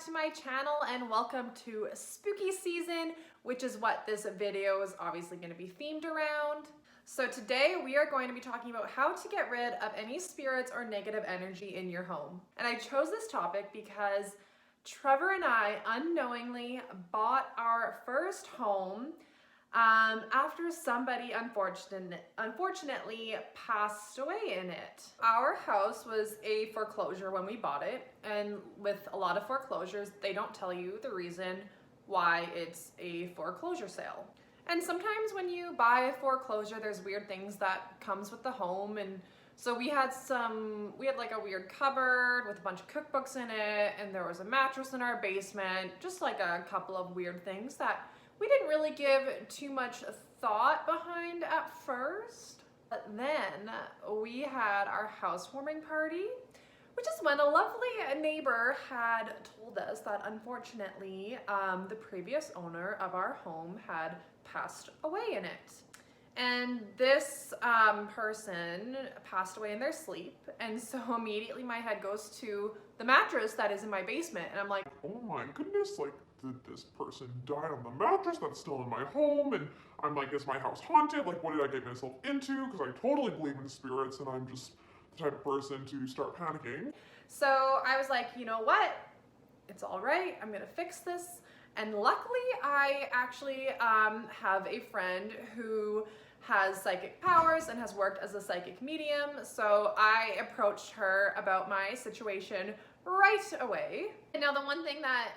to my channel and welcome to spooky season, which is what this video is obviously going to be themed around. So today we are going to be talking about how to get rid of any spirits or negative energy in your home. And I chose this topic because Trevor and I unknowingly bought our first home after somebody unfortunately passed away in it. Our house was a foreclosure when we bought it, and with a lot of foreclosures, they don't tell you the reason why it's a foreclosure sale. And sometimes when you buy a foreclosure, there's weird things that comes with the home, and so we had like a weird cupboard with a bunch of cookbooks in it, and there was a mattress in our basement, just like a couple of weird things that we didn't really give too much thought behind at first. But then we had our housewarming party, which is when a lovely neighbor had told us that unfortunately the previous owner of our home had passed away in it. And this person passed away in their sleep, and so immediately my head goes to the mattress that is in my basement, and I'm like, oh my goodness, like, did this person die on the mattress that's still in my home? And I'm like, is my house haunted? Like, what did I get myself into? Because I totally believe in spirits, and I'm just the type of person to start panicking. So I was like, you know what? It's all right. I'm gonna fix this. And luckily, I actually have a friend who has psychic powers and has worked as a psychic medium. So I approached her about my situation right away. And now the one thing that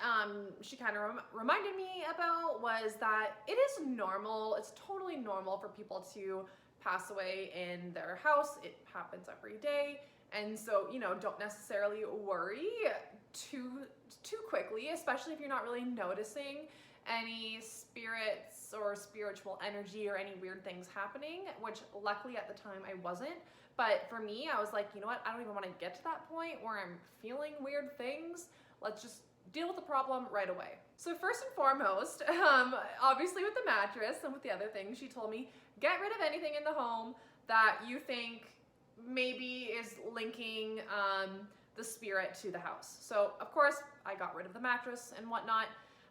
she kind of reminded me about was that it is normal, it's totally normal for people to pass away in their house. It happens every day. And so, you know, don't necessarily worry too quickly, especially if you're not really noticing any spirits or spiritual energy or any weird things happening, which luckily at the time I wasn't. But for me, I was like, you know what? I don't even want to get to that point where I'm feeling weird things. Let's just deal with the problem right away. So first and foremost, obviously with the mattress and with the other things, she told me, get rid of anything in the home that you think maybe is linking the spirit to the house. So of course, I got rid of the mattress and whatnot.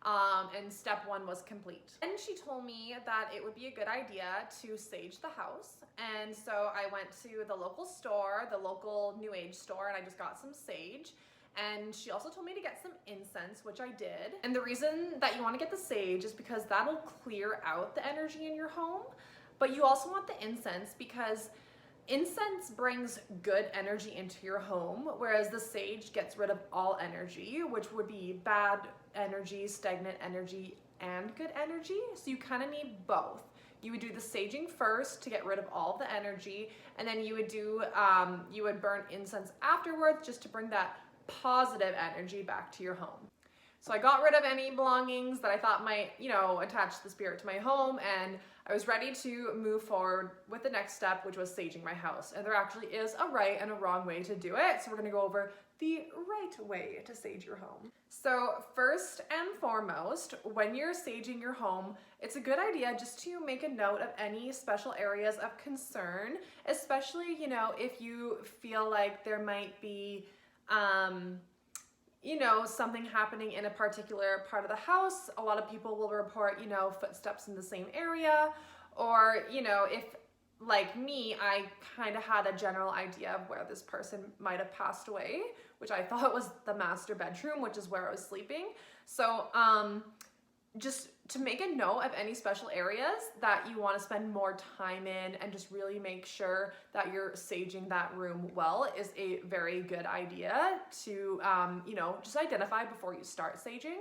And step one was complete. And she told me that it would be a good idea to sage the house. And so I went to the local store, the local New Age store, and I just got some sage. And she also told me to get some incense, which I did. And the reason that you want to get the sage is because that'll clear out the energy in your home. But you also want the incense because incense brings good energy into your home, whereas the sage gets rid of all energy, which would be bad energy, stagnant energy, and good energy. So you kind of need both. You would do the saging first to get rid of all the energy, and then you would do you would burn incense afterwards just to bring that positive energy back to your home. So I got rid of any belongings that I thought might, you know, attach the spirit to my home, and I was ready to move forward with the next step, which was saging my house. And there actually is a right and a wrong way to do it. So we're gonna go over the right way to sage your home. So first and foremost, when you're saging your home, it's a good idea just to make a note of any special areas of concern, especially, you know, if you feel like there might be, you know, something happening in a particular part of the house. A lot of people will report, you know, footsteps in the same area, or, you know, if like me, I kind of had a general idea of where this person might have passed away, which I thought was the master bedroom, which is where I was sleeping. So just to make a note of any special areas that you want to spend more time in and just really make sure that you're saging that room well is a very good idea to, you know, just identify before you start saging.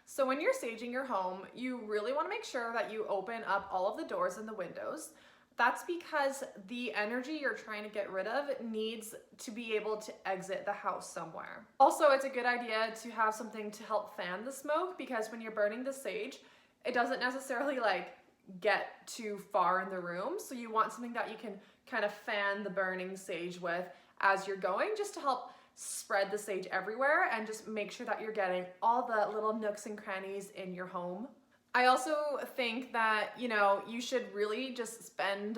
So when you're saging your home, you really want to make sure that you open up all of the doors and the windows. That's because the energy you're trying to get rid of needs to be able to exit the house somewhere. Also, it's a good idea to have something to help fan the smoke, because when you're burning the sage, it doesn't necessarily like get too far in the room. So you want something that you can kind of fan the burning sage with as you're going, just to help spread the sage everywhere and just make sure that you're getting all the little nooks and crannies in your home. I also think that, you know, you should really just spend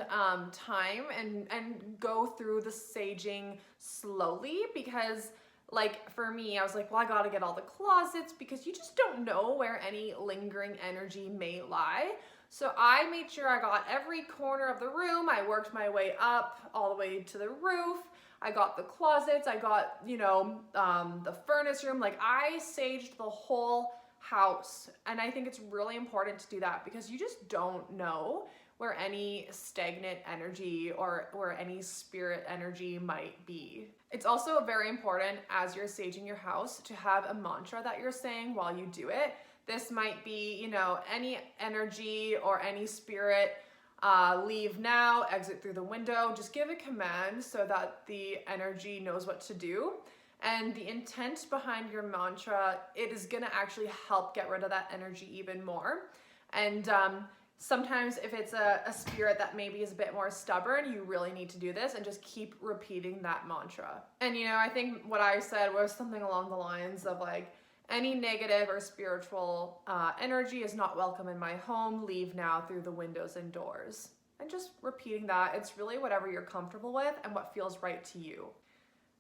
time and go through the saging slowly, because Like for me, I was like, well, I gotta get all the closets because you just don't know where any lingering energy may lie. So I made sure I got every corner of the room. I worked my way up all the way to the roof. I got the closets. I got, the furnace room. Like I saged the whole house. And I think it's really important to do that because you just don't know where any stagnant energy or where any spirit energy might be. It's also very important as you're saging your house to have a mantra that you're saying while you do it. This might be, any energy or any spirit, leave now, exit through the window. Just give a command so that the energy knows what to do. And the intent behind your mantra, it is gonna actually help get rid of that energy even more. And sometimes if it's a spirit that maybe is a bit more stubborn, you really need to do this and just keep repeating that mantra. And I think what I said was something along the lines of like, any negative or spiritual energy is not welcome in my home. Leave now through the windows and doors. And just repeating that, it's really whatever you're comfortable with and what feels right to you.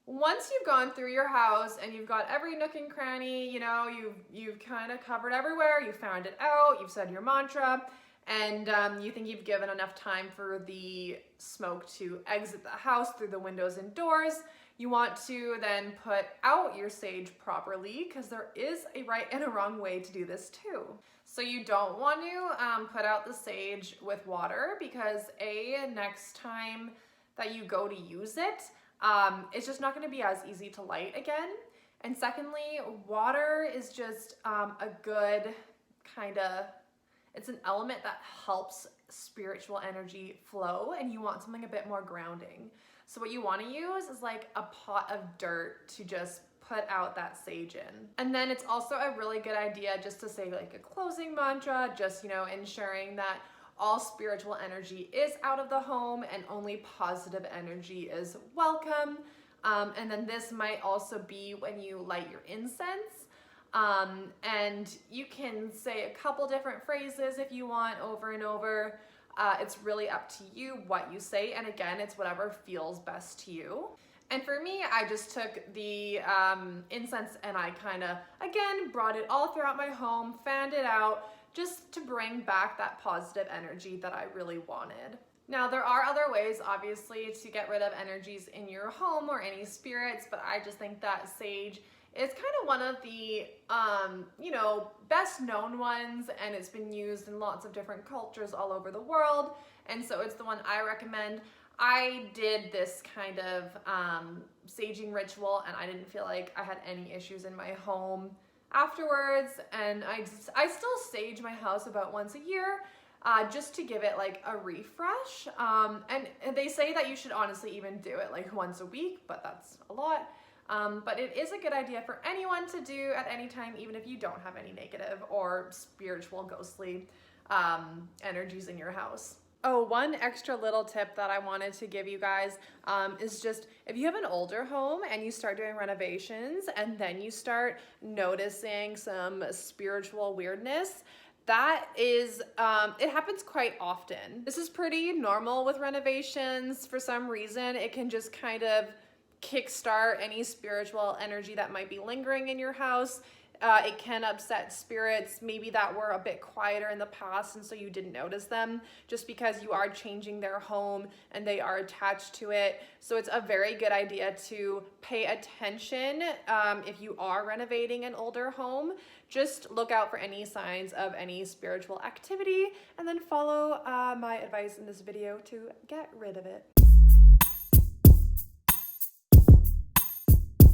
Once you've gone through your house and you've got every nook and cranny, you've kind of covered everywhere, you found it out, you've said your mantra, and you think you've given enough time for the smoke to exit the house through the windows and doors, you want to then put out your sage properly because there is a right and a wrong way to do this too. So you don't want to put out the sage with water because next time that you go to use it, it's just not going to be as easy to light again. And secondly, water is just a good it's an element that helps spiritual energy flow, and you want something a bit more grounding. So what you want to use is like a pot of dirt to just put out that sage in. And then it's also a really good idea just to say like a closing mantra, just, ensuring that all spiritual energy is out of the home and only positive energy is welcome. And then this might also be when you light your incense. And you can say a couple different phrases if you want over and over. It's really up to you what you say. And again, it's whatever feels best to you. And for me, I just took the incense and I again, brought it all throughout my home, fanned it out, just to bring back that positive energy that I really wanted. Now, there are other ways, obviously, to get rid of energies in your home or any spirits, but I just think that sage is one of the, best known ones, and it's been used in lots of different cultures all over the world, and so it's the one I recommend. I did this saging ritual, and I didn't feel like I had any issues in my home afterwards, and I still sage my house about once a year, just to give it like a refresh, and they say that you should honestly even do it like once a week, but that's a lot. But it is a good idea for anyone to do at any time, even if you don't have any negative or spiritual ghostly energies in your house. Oh, one extra little tip that I wanted to give you guys is just if you have an older home and you start doing renovations and then you start noticing some spiritual weirdness, that is, it happens quite often. This is pretty normal with renovations. For some reason, it can just kickstart any spiritual energy that might be lingering in your house. It can upset spirits maybe that were a bit quieter in the past and so you didn't notice them just because you are changing their home and they are attached to it. So it's a very good idea to pay attention if you are renovating an older home. Just look out for any signs of any spiritual activity and then follow my advice in this video to get rid of it.